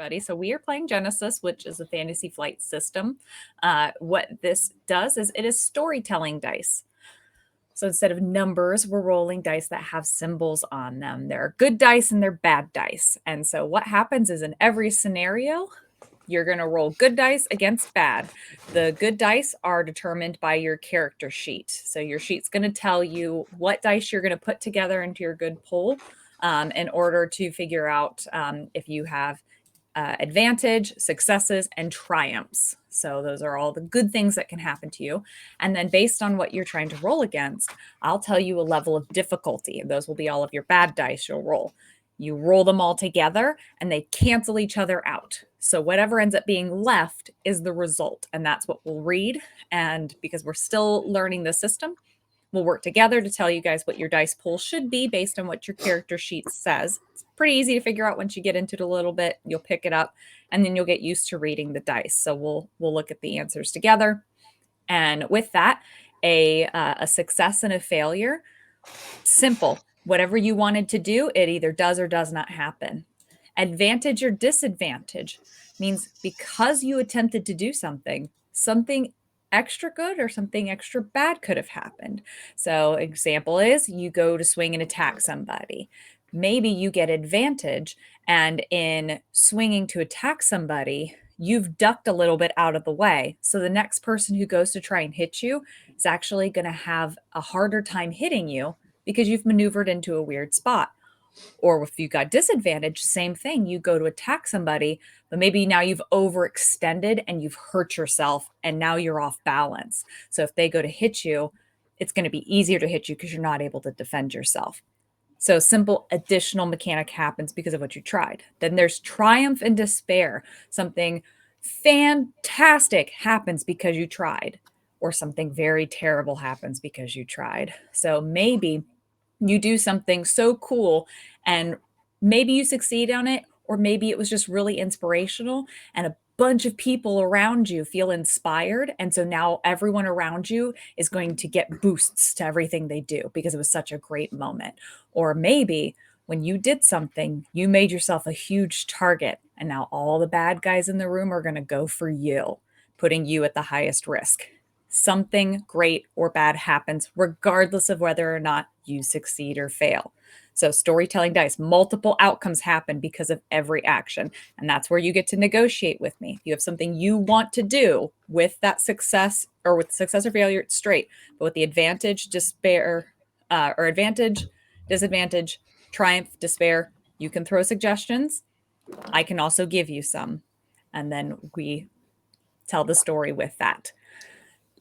everybody. So we are playing Genesis, which is a fantasy flight system. What this does is it is storytelling dice. So instead of numbers, we're rolling dice that have symbols on them. There are good dice and there are bad dice. And so what happens is in every scenario, you're going to roll good dice against bad. The good dice are determined by your character sheet. So your sheet's going to tell you what dice you're going to put together into your good pool in order to figure out if you have advantage, successes, and triumphs. So those are all the good things that can happen to you. And then based on what you're trying to roll against, I'll tell you a level of difficulty. Those will be all of your bad dice you'll roll. You roll them all together and they cancel each other out. So whatever ends up being left is the result. And that's what we'll read. And because we're still learning the system, we'll work together to tell you guys what your dice pool should be based on what your character sheet says. It's pretty easy to figure out once you get into it a little bit. You'll pick it up and then you'll get used to reading the dice. So we'll look at the answers together. And with that, a success and a failure, simple. Whatever you wanted to do, it either does or does not happen. Advantage or disadvantage means because you attempted to do something extra good or something extra bad could have happened. So example is you go to swing and attack somebody. Maybe you get advantage, and in swinging to attack somebody, you've ducked a little bit out of the way. So the next person who goes to try and hit you is actually going to have a harder time hitting you because you've maneuvered into a weird spot. Or if you got disadvantage, same thing. You go to attack somebody, but maybe now you've overextended and you've hurt yourself and now you're off balance. So if they go to hit you, it's going to be easier to hit you because you're not able to defend yourself. So simple additional mechanic happens because of what you tried. Then there's triumph and despair. Something fantastic happens because you tried, or something very terrible happens because you tried. So maybe you do something so cool and maybe you succeed on it, or maybe it was just really inspirational and a bunch of people around you feel inspired. And so now everyone around you is going to get boosts to everything they do because it was such a great moment. Or maybe when you did something, you made yourself a huge target, and now all the bad guys in the room are going to go for you, putting you at the highest risk. Something great or bad happens, regardless of whether or not you succeed or fail. So storytelling dice, multiple outcomes happen because of every action. And that's where you get to negotiate with me. If you have something you want to do with that success or with success or failure, it's straight. But with the advantage, despair, or advantage, disadvantage, triumph, despair, you can throw suggestions. I can also give you some. And then we tell the story with that.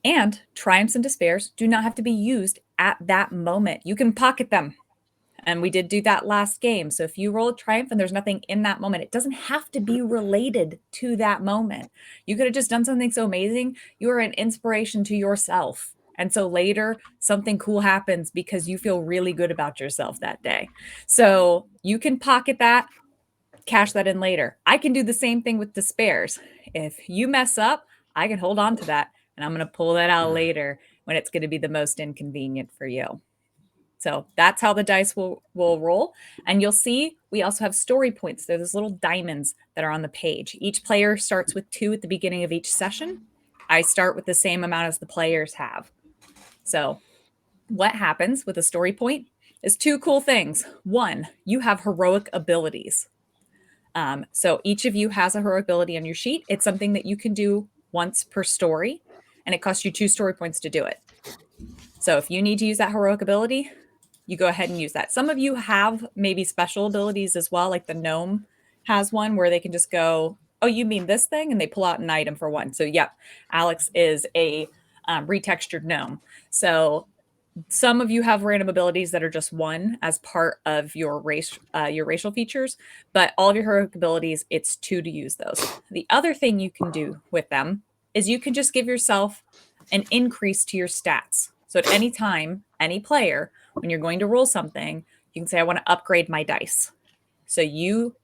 And triumphs and despairs do not have to be used at that moment. You can pocket them. And we did do that last game. So if you roll a triumph and there's nothing in that moment, it doesn't have to be related to that moment. You could have just done something so amazing. You are an inspiration to yourself. And so later, something cool happens because you feel really good about yourself that day. So you can pocket that, cash that in later. I can do the same thing with despairs. If you mess up, I can hold on to that. And I'm going to pull that out later when it's going to be the most inconvenient for you. So that's how the dice will roll. And you'll see we also have story points. They're those little diamonds that are on the page. Each player starts with 2 at the beginning of each session. I start with the same amount as the players have. So what happens with a story point is 2 cool things. 1, you have heroic abilities. So each of you has a heroic ability on your sheet. It's something that you can do once per story, and it costs you 2 story points to do it. So if you need to use that heroic ability, you go ahead and use that. Some of you have maybe special abilities as well, like the gnome has one where they can just go, oh, you mean this thing? And they pull out an item for one. So yep, Alex is a retextured gnome. So some of you have random abilities that are just 1 as part of your racial features, but all of your heroic abilities, it's 2 to use those. The other thing you can do with them is you can just give yourself an increase to your stats. So at any time, any player, when you're going to roll something, you can say, I want to upgrade my dice. So you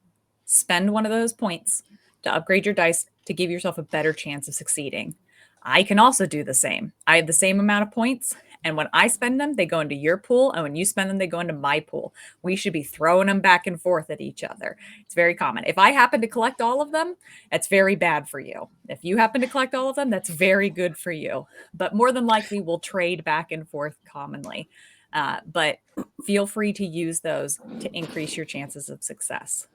spend one of those points to upgrade your dice to give yourself a better chance of succeeding. I can also do the same. I have the same amount of points, And when I spend them, they go into your pool. And when you spend them, they go into my pool. We should be throwing them back and forth at each other. It's very common. If I happen to collect all of them, that's very bad for you. If you happen to collect all of them, that's very good for you. But more than likely, we'll trade back and forth commonly. But feel free to use those to increase your chances of success.